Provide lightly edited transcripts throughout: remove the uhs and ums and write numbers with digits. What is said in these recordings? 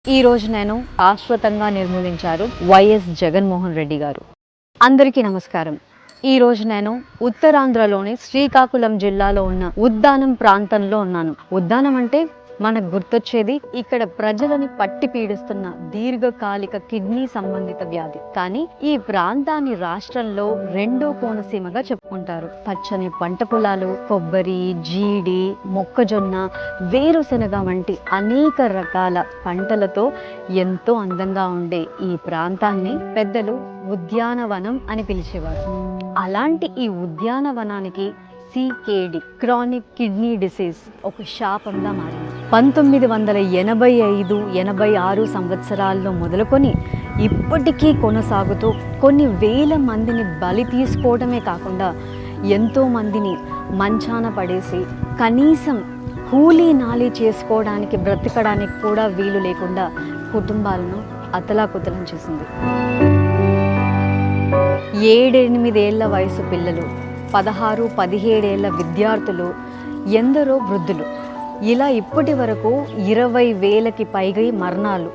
ఈ రోజు నేను శాశ్వతంగా నిర్మూలించారు వైఎస్ జగన్మోహన్ రెడ్డి గారు. అందరికీ నమస్కారం. ఈ రోజు నేను ఉత్తరాంధ్రలోని శ్రీకాకుళం జిల్లాలో ఉన్న ఉద్దానం ప్రాంతంలో ఉన్నాను. ఉద్దానం అంటే మనకు గుర్తొచ్చేది ఇక్కడ ప్రజలని పట్టి పీడిస్తున్న దీర్ఘకాలిక కిడ్నీ సంబంధిత వ్యాధి. కానీ ఈ ప్రాంతాన్ని రాష్ట్రంలో రెండో కోనసీమగా చెప్పుకుంటారు. పచ్చని పంట పొలాలు, కొబ్బరి, జీడి, మొక్కజొన్న, వేరుశనగ వంటి అనేక రకాల పంటలతో ఎంతో అందంగా ఉండే ఈ ప్రాంతాన్ని పెద్దలు ఉద్యానవనం అని పిలిచేవారు. అలాంటి ఈ ఉద్యానవనానికి CKD క్రానిక్ కిడ్నీ డిసీజ్ ఒక శాపంగా మారింది. 1985-86 సంవత్సరాల్లో మొదలుకొని ఇప్పటికీ కొనసాగుతూ కొన్ని వేల మందిని బలి తీసుకోవడమే కాకుండా ఎంతో మందిని మంచాన పడేసి కనీసం కూలీ నాలి చేసుకోవడానికి బ్రతకడానికి కూడా వీలు లేకుండా కుటుంబాలను అతలాకుతలం చేసింది. 7-8 ఏళ్ల వయసు పిల్లలు, 16-17 ఏళ్ల విద్యార్థులు, ఎందరో వృద్ధులు, ఇలా ఇప్పటి వరకు 20,000కి పైగా మరణాలు.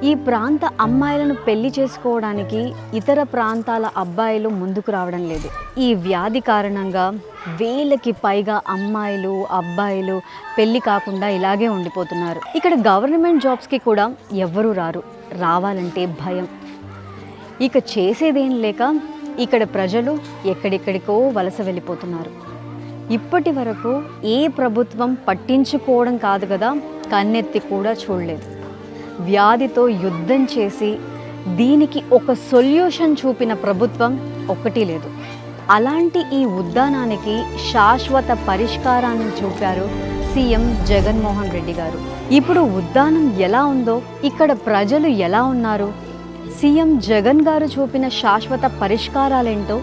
ఈ ప్రాంత అమ్మాయిలను పెళ్లి చేసుకోవడానికి ఇతర ప్రాంతాల అబ్బాయిలు ముందుకు రావడం లేదు. ఈ వ్యాధి కారణంగా 1000కి పైగా అమ్మాయిలు, అబ్బాయిలు పెళ్లి కాకుండా ఇలాగే ఉండిపోతున్నారు. ఇక్కడ గవర్నమెంట్ జాబ్స్కి కూడా ఎవ్వరూ రారు. రావాలంటే భయం. ఇక చేసేదేం లేక ఇక్కడ ప్రజలు ఎక్కడెక్కడికో వలస వెళ్ళిపోతున్నారు. ఇప్పటి వరకు ఏ ప్రభుత్వం పట్టించుకోవడం కాదు కదా, కన్నెత్తి కూడా చూడలేదు. వ్యాధితో యుద్ధం చేసి దీనికి ఒక సొల్యూషన్ చూపిన ప్రభుత్వం ఒక్కటి లేదు. అలాంటి ఈ ఉద్యానానికి శాశ్వత పరిష్కారాన్ని చూపారు సీఎం జగన్మోహన్ రెడ్డి గారు. ఇప్పుడు ఉద్యానం ఎలా ఉందో, ఇక్కడ ప్రజలు ఎలా ఉన్నారు, సీఎం జగన్ గారు చూపిన శాశ్వత పరిష్కారాలేంటో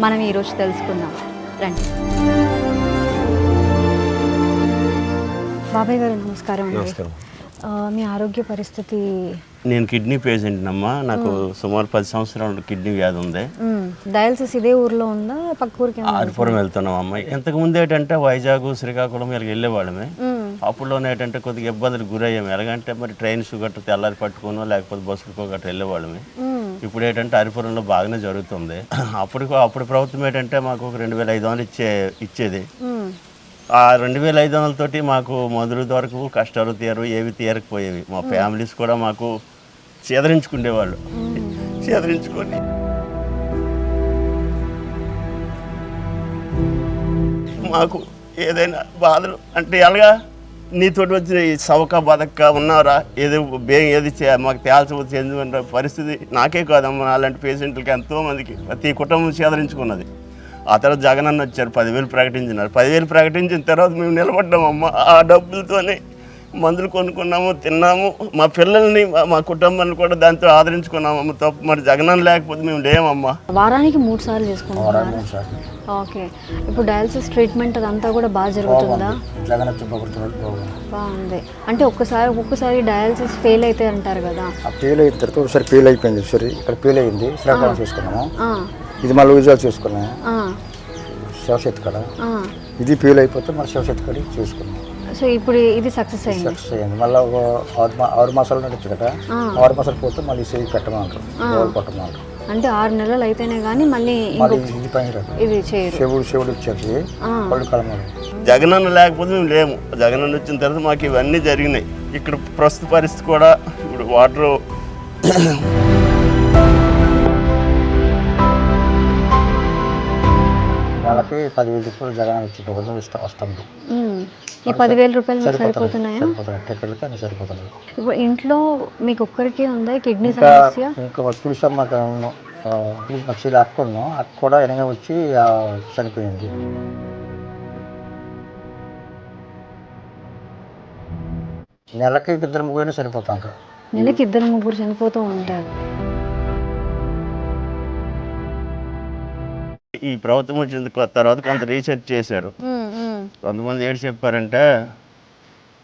మనం ఈరోజు తెలుసుకుందాం. రండి. బాబాయ్ గారు నమస్కారం. మీ ఆరోగ్య పరిస్థితి? నేను కిడ్నీ పేషెంట్ అమ్మా. నాకు సుమారు 10 సంవత్సరాలు కిడ్నీ వ్యాధి ఉంది. డయాలసిస్ ఇదే ఊర్లో ఉందా, పక్క ఊరికి? ఆరిపురం వెళ్తున్నాం అమ్మాయి. ఇంతకు ముందు ఏంటంటే వైజాగ్, శ్రీకాకుళం ఇలా వెళ్ళేవాళ్ళమే. అప్పుడులోనే ఏంటంటే కొద్దిగా ఇబ్బందులు గురయ్యాము. ఎలాగంటే మరి ట్రైన్స్ గట్రా తెల్లారి పట్టుకోనో లేకపోతే బస్సులకో గట్రా వెళ్ళేవాళ్ళమే. ఇప్పుడు ఏంటంటే అరిపురంలో బాగానే జరుగుతుంది. అప్పుడు ప్రభుత్వం ఏంటంటే మాకు ఒక 2,500 ఇచ్చేది. ఆ 2,500 మాకు మందుల వరకు కష్టాలు తీయరు, ఏవి తీయకపోయేవి. మా ఫ్యామిలీస్ కూడా మాకు చేదరించుకునేవాళ్ళు. చేదరించుకొని మాకు ఏదైనా బాధలు అంటే ఎలాగా నీతోటి వచ్చిన ఈ సవక బతక ఉన్నారా, ఏదో ఏది మాకు తేల్చి చెందుకున్న పరిస్థితి నాకే కాదమ్మా, అలాంటి పేషెంట్లకి ఎంతోమందికి ప్రతి కుటుంబం చేదరించుకున్నది. ఆ తర్వాత జగన్ అన్న వచ్చారు, 10,000 ప్రకటించినారు. 10,000 ప్రకటించిన తర్వాత మేము నిలబడ్డామమ్మా. ఆ డబ్బులతోనే మందులు కొనుక్కున్నాము, తిన్నాము. మా పిల్లల్ని, మా కుటుంబాన్ని కూడా దాంతో ఆదరించుకున్నామమ్మ. తప్పు మరి జగన్ లేకపోతే మేము లేమమ్మా. వారానికి 3 సార్లు చేసుకుంటాం. ఓకే. ఇప్పుడు డయాలసిస్ ట్రీట్మెంట్ అదంతా కూడా బాగా జరుగుతుందా? బాగుంది. అంటే ఒక్కొక్కసారి డయాలసిస్ ఫెయిల్ అయితే అంటారు కదా. ఫెయిల్ అయిన తర్వాత ఒకసారి ఫెయిల్ అయిపోయింది. సరే ఇక్కడ ఫెయిల్ అయింది, శ్రీకాకుళం చేసుకున్నాము. ఇది మళ్ళీ విజయాలు చేసుకున్నాము శివశక్తి కాడ. ఇది ఫెయిల్ అయిపోతే మరి శివశక్తి కాడ చేసుకున్నాం. సో ఇప్పుడు ఇది సక్సెస్ అయింది. మళ్ళీ ఒక 6 మాసాలు నడుచు కదా. 6 మాసాలు పోతే మళ్ళీ సేవి పెట్టమంటారు, కొట్టమంటారు. అంటే 6 నెలలు అయితేనే కానీ మళ్ళీ ఇది పైన ఇది చేయరు. శివుడు వచ్చేసి పళ్ళు కలమాలి. జగనన్న లేకపోతే మేము లేము. జగనన్న వచ్చిన తర్వాత మాకు ఇవన్నీ జరిగినాయి. ఇక్కడ ప్రస్తుత పరిస్థితి కూడా ఇప్పుడు వాటర్ వాళ్ళకి 10,000 రూపాయలు జగన్ వచ్చి వస్తుంది. ఈ 10,000 రూపాయలు సరిపోతున్నాయా? ఎక్కడికి సరిపోతున్నాయి. ఇప్పుడు ఇంట్లో మీకు ఒక్కరికి ఉందా కిడ్నీ సమస్య? ఇంకా చూసాం. మాకు నచ్చి అక్కున్నాం. అక్క కూడా వెనక వచ్చి చనిపోయింది. నెలకి 2-3 సరిపోతాం. నెలకి 2-3 చనిపోతూ ఉంటారు. ఈ ప్రభుత్వం వచ్చిన తర్వాత కొంత రీసెర్చ్ చేశారు. కొంతమంది ఏంటి చెప్పారంటే,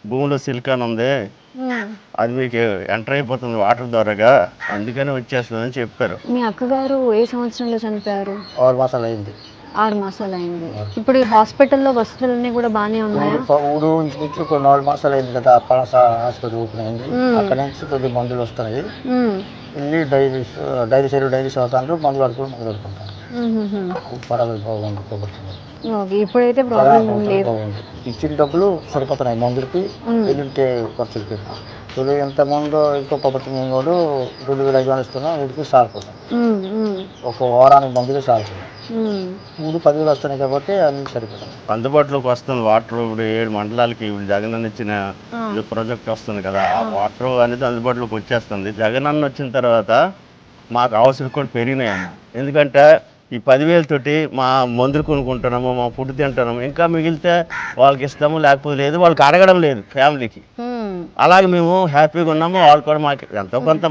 భూమిలో సిలికాన్ ఉంది, అది మీకు ఎంటర్ అయిపోతుంది వాటర్ ద్వారాగా, అందుకని వచ్చేస్తుందని చెప్పారు. మీ అక్కగారు ఏ సంవత్సరంలో చనిపోయారు? 6 మాసాలు అయింది. 6 మాసాలు అయింది. ఇప్పుడు ఈ హాస్పిటల్లో వసతులన్నీ కూడా బాగానే ఉన్నాయా? ఊరు నుంచి ఒక 4 మాసాలు అయింది కదా, పలాస హాస్పిటల్ ఓపెన్ అయింది. అక్కడ నుంచి కొద్ది మందులు వస్తున్నాయి. వెళ్ళి డైలీ అవుతాను, మందులు ఆడుకుంటాను. పర్వాలేదు, బాగుంది. ఇప్పుడైతే ప్రాబ్లం లేదు. ఇచ్చిన డబ్బులు సరిపోతున్నాయి మందులకి, వెళ్ళింటే ఖర్చులకి. ఇప్పుడు ఎంతమంది ఇంకో కొబ్బరి కూడా 2500 ఇస్తున్నాం, వీటికి సారిపోతాం. ఒక వారానికి మందులు సారిపోతాం. 10,000 వస్తున్నాయి కాబట్టి అన్ని సరిపోతాం. అందుబాటులోకి వస్తుంది వాటర్. ఇప్పుడు 7 మండలాలకి జగన్ అన్న ఇచ్చిన ప్రాజెక్ట్ వస్తుంది కదా, ఆ వాటర్ అనేది అందుబాటులోకి వచ్చేస్తుంది. జగన్ అన్న వచ్చిన తర్వాత మాకు అవసరం కూడా పెరిగినాయి. ఎందుకంటే ఈ 10,000 తోటి మా మందులు కొనుక్కుంటున్నాము, మా ఫుడ్ తింటున్నాము. ఇంకా మిగిలితే వాళ్ళకి ఇస్తాము, లేకపోతే లేదు. వాళ్ళకి అడగడం లేదు ఫ్యామిలీకి. అలాగే మేము హ్యాపీగా ఉన్నాము. వాళ్ళు కూడా మాకు ఎంతో కొంత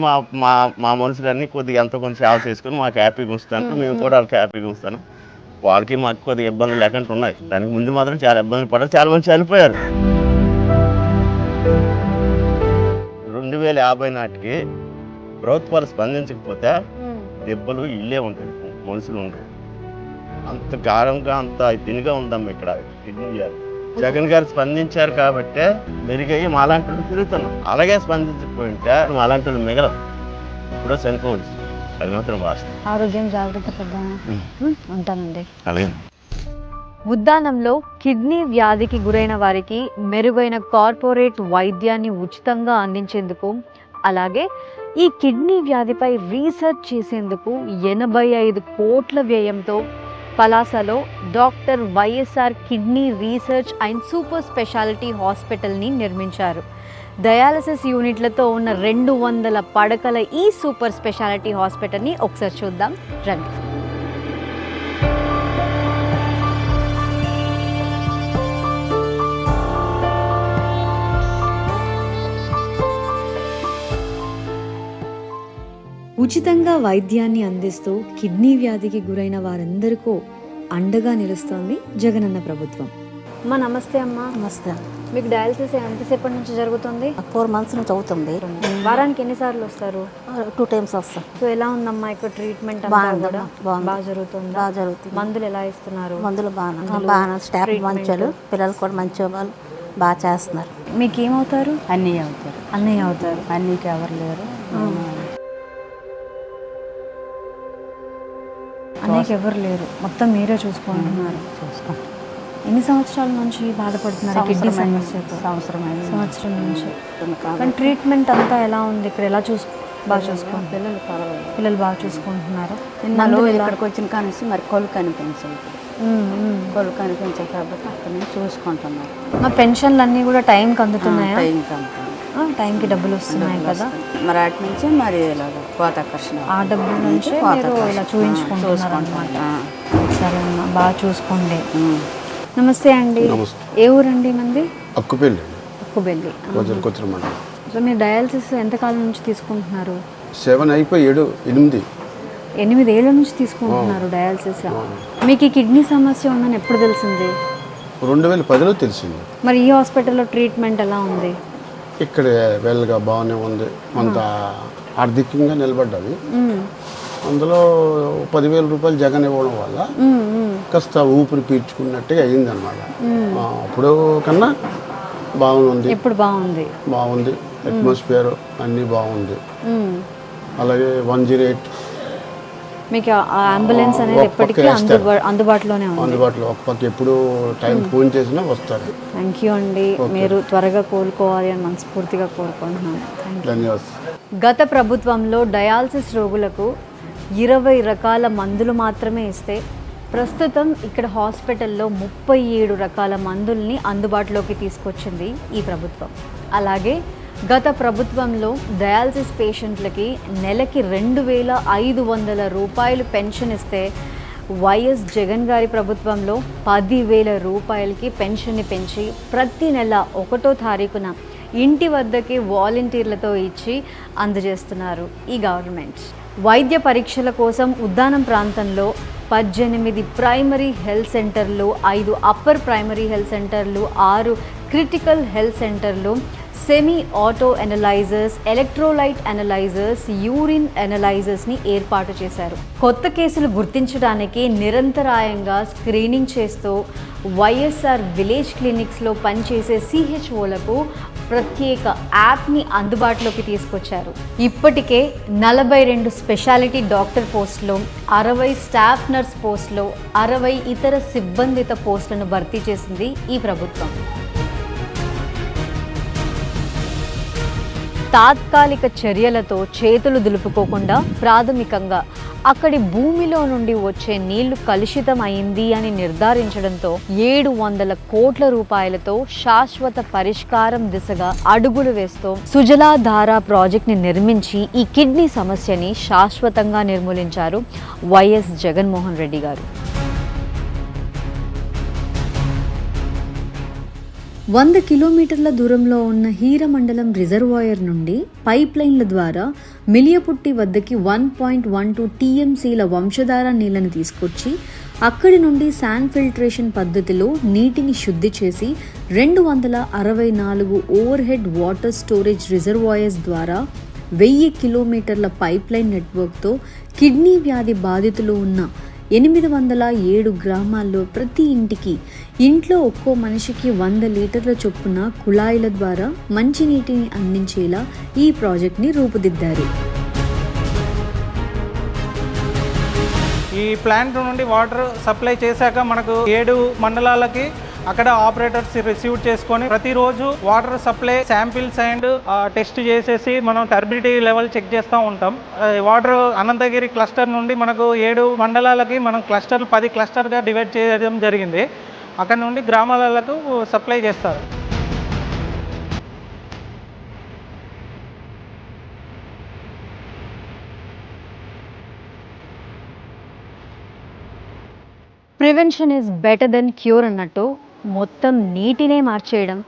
మా మనుషులన్నీ కొద్దిగా ఎంతో కొంత సేవ చేసుకుని మాకు హ్యాపీగా ఉంచుతాను. మేము కూడా వాళ్ళకి హ్యాపీగా ఉంచుతాను. వాళ్ళకి మాకు కొద్దిగా ఇబ్బందులు లేకుండా ఉన్నాయి. దానికి ముందు మాత్రం చాలా ఇబ్బందులు పడ్డారు, చాలా మంది చనిపోయారు. 2050 నాటికి ప్రభుత్వాలు స్పందించకపోతే దెబ్బలు ఇల్లే ఉంటాయి, మనుషులు ఉండరు. అంత గారంగా అంత దీనిగా ఉందమ్మ ఇక్కడ కిడ్నీ వ్యాధి. జగన్ గారు స్పందించారు కాబట్టే మెరుగయ్యి మాలాంటి వాళ్ళు తిరుగుతున్నాం. అలాగే స్పందించకపోయింటే మాలాంటి వాళ్ళు మిగలదు, ఇప్పుడు చనిపోవచ్చు. అది మాత్రం వాస్తవం. ఆరోగ్యం జాగ్రత్త పడ్డాను. ఉంటానండి. అలాగే ఉద్దానంలో కిడ్నీ వ్యాధికి గురైన వారికి మెరుగైన కార్పొరేట్ వైద్యాన్ని ఉచితంగా అందించేందుకు, అలాగే ఈ కిడ్నీ వ్యాధిపై రీసెర్చ్ చేసేందుకు 85 కోట్ల వ్యయంతో పలాసలో doctor YSR kidney research and super speciality హాస్పిటల్ని నిర్మించారు. డయాలసిస్ యూనిట్లతో ఉన్న 200 పడకల ఈ సూపర్ స్పెషాలిటీ హాస్పిటల్ని ఒకసారి చూద్దాం రండి. ఉచితంగా వైద్యాన్ని అందిస్తూ కిడ్నీ వ్యాధికి గురైన వారందరికీ అండగా నిలుస్తోంది జగనన్న ప్రభుత్వం. అమ్మా నమస్తే. అమ్మా నమస్తే. మీకు డయాలసిస్ ఎంతసేపటి నుంచి జరుగుతుంది? 4 months నుంచి అవుతుంది. వారానికి ఎన్నిసార్లు వస్తారు? 2 times వస్తాం. సో ఎలా ఉందమ్మా ఇక్కడ ట్రీట్మెంట్? బాగా జరుగుతుంది. బాగా జరుగుతుంది. మందులు ఎలా ఇస్తున్నారు? మందులు బాగా స్టాఫ్ మంచోళ్ళు, పిల్లలు కూడా మంచి వాళ్ళు బాగా చేస్తున్నారు. మీకు ఏమవుతారు? అన్నయ్య అవుతారు. అన్నయ్య అవుతారు. అన్నయ్యకి ఎవరు లేరు. అన్నయ్యకి ఎవరు లేరు, మొత్తం మీరే చూసుకుంటున్నారు. ఎన్ని సంవత్సరాల నుంచి బాధపడుతున్నారు కిడ్నీ సమస్యతో? సంవత్సరం నుంచి. కానీ ట్రీట్మెంట్ అంతా ఎలా ఉంది ఇక్కడ? ఎలా బాగా చూసుకుంటున్నారు? పిల్లలు బాగా చూసుకుంటున్నారు. ఇక్కడికి వచ్చిన కానీ మరి కొలు కనిపించాయి కాబట్టి అక్కడ నుంచి చూసుకుంటున్నారు. మా పెన్షన్లు అన్నీ కూడా టైంకి అందుతున్నాయా? టైంకి డబ్బులు వస్తున్నాయి కదా మరి అటు నుంచి మరి ఇలాగ కోతాకర్షణ ఆ డబ్బుల నుంచి మీరు ఇలా చూపించుకుంటున్నారు అన్నమాట. సరే అమ్మా, బాగా చూసుకోండి. నమస్తే అండి. ఏ ఊరండి మంది? అక్కుబెల్లి. అక్కుబెల్లి. సో మీరు డయాలసిస్ ఎంతకాలం నుంచి తీసుకుంటున్నారు? 7 అయిపోయి 8 ఏళ్ళ నుంచి తీసుకుంటున్నారు డయాలసిస్. మీకు ఈ కిడ్నీ సమస్య ఉందని ఎప్పుడు తెలిసింది? 2010లో తెలిసింది. మరి ఈ హాస్పిటల్లో ట్రీట్మెంట్ ఎలా ఉంది? ఇక్కడ వెల్గా బాగానే ఉంది, కొంత ఆర్థికంగా నిలబడ్డది. అందులో 10,000 రూపాయలు జగన్ ఇవ్వడం వల్ల కాస్త ఊపిరి పీల్చుకున్నట్టుగా అయిందన్నమాట. అప్పుడు కన్నా బాగుంది. ఇప్పుడు బాగుంది. అట్మాస్ఫియర్ అన్నీ బాగుంది. అలాగే 108 మీకు అంబులెన్స్ అనేది ఎప్పటికీ అందుబాటులోనే ఉంది. అందుబాటులో ఒక పక్క ఎప్పుడు టైం ఫోన్ చేసినా వస్తారు. థ్యాంక్ యూ అండి. మీరు త్వరగా కోలుకోవాలి అని మనస్ఫూర్తిగా కోరుకుంటున్నాను. ధన్యవాదాలు. గత ప్రభుత్వంలో డయాలసిస్ రోగులకు 20 రకాల మందులు మాత్రమే ఇస్తే ప్రస్తుతం ఇక్కడ హాస్పిటల్లో 37 రకాల మందుల్ని అందుబాటులోకి తీసుకొచ్చింది ఈ ప్రభుత్వం. అలాగే గత ప్రభుత్వంలో డయాలసిస్ పేషెంట్లకి నెలకి 2,500 రూపాయలు పెన్షన్ ఇస్తే వైఎస్ జగన్ గారి ప్రభుత్వంలో 10,000 రూపాయలకి పెన్షన్ని పెంచి ప్రతి నెల 1వ తారీఖున ఇంటి వద్దకి వాలంటీర్లతో ఇచ్చి అందజేస్తున్నారు ఈ గవర్నమెంట్. వైద్య పరీక్షల కోసం ఉద్దానం ప్రాంతంలో 18 ప్రైమరీ హెల్త్ సెంటర్లు, 5 అప్పర్ ప్రైమరీ హెల్త్ సెంటర్లు, 6 క్రిటికల్ హెల్త్ సెంటర్లు, semi auto analysers, electrolyte analysers, urine అనలైజర్స్ని ఏర్పాటు చేశారు. కొత్త కేసులు గుర్తించడానికి నిరంతరాయంగా స్క్రీనింగ్ చేస్తూ వైఎస్ఆర్ విలేజ్ క్లినిక్స్లో పనిచేసే సిహెచ్ఓలకు ప్రత్యేక యాప్ని అందుబాటులోకి తీసుకొచ్చారు. ఇప్పటికే 42 స్పెషాలిటీ డాక్టర్ పోస్టులు, 60 స్టాఫ్ నర్స్ పోస్టులు, 60 ఇతర సిబ్బందిత పోస్టులను భర్తీ చేసింది ఈ ప్రభుత్వం. తాత్కాలిక చర్యలతో చేతులు దులుపుకోకుండా ప్రాథమికంగా అక్కడి భూమిలో నుండి వచ్చే నీళ్లు కలుషితం అయింది అని నిర్ధారించడంతో 700 కోట్ల రూపాయలతో శాశ్వత పరిష్కారం దిశగా అడుగులు వేస్తూ సుజలాధార ప్రాజెక్ట్ని నిర్మించి ఈ కిడ్నీ సమస్యని శాశ్వతంగా నిర్మూలించారు వైఎస్ జగన్మోహన్ రెడ్డి గారు. 100 కిలోమీటర్ల దూరంలో ఉన్న హీరమండలం రిజర్వాయర్ నుండి పైప్ లైన్ల ద్వారా మిలియపుట్టి వద్దకి 1.12 టీఎంసీల వంశధార నీళ్లను తీసుకొచ్చి అక్కడి నుండి శాండ్ ఫిల్టరేషన్ పద్ధతిలో నీటిని శుద్ధి చేసి 264 over head water storage reservoirs ద్వారా 1000 కిలోమీటర్ల పైప్ లైన్ నెట్వర్క్తో కిడ్నీ వ్యాధి బాధితులు ఉన్న 807 గ్రామాల్లో ప్రతి ఇంట్లో ఒక్కో మనిషికి 100 లీటర్ల చొప్పున కుళాయిల ద్వారా మంచినీటిని అందించేలా ఈ ప్రాజెక్ట్ని రూపుదిద్దారు. ఈ ప్లాంట్ నుండి వాటర్ సప్లై చేశాక మనకు 7 మండలాలకి అక్కడ ఆపరేటర్స్ రిసీవ్ చేసుకొని ప్రతిరోజు water supply samples and test చేసేసి మనం టర్బిడిటీ లెవెల్ చెక్ చేస్తూ ఉంటాం. వాటర్ అనంతగిరి క్లస్టర్ నుండి మనకు 7 మండలాలకి మనం 10 క్లస్టర్గా డివైడ్ చేయడం జరిగింది. అక్కడ నుండి గ్రామాలకు సప్లై చేస్తారు. Prevention is better than cure అన్నట్టు మొత్తం నీటినే మార్చేయడం,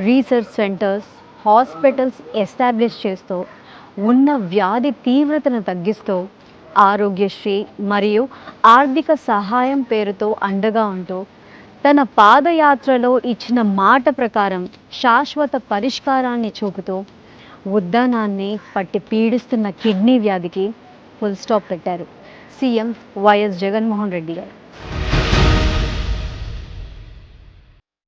రీసెర్చ్ సెంటర్స్, హాస్పిటల్స్ ఎస్టాబ్లిష్ చేస్తూ ఉన్న వ్యాధి తీవ్రతను తగ్గిస్తూ ఆరోగ్యశ్రీ మరియు ఆర్థిక సహాయం పేరుతో అండగా ఉంటూ తన పాదయాత్రలో ఇచ్చిన మాట ప్రకారం శాశ్వత పరిష్కారాన్ని చూపుతూ ఉద్దానాన్ని పట్టి పీడిస్తున్న కిడ్నీ వ్యాధికి ఫుల్ స్టాప్ పెట్టారు సీఎం వైఎస్ జగన్మోహన్ రెడ్డి గారు.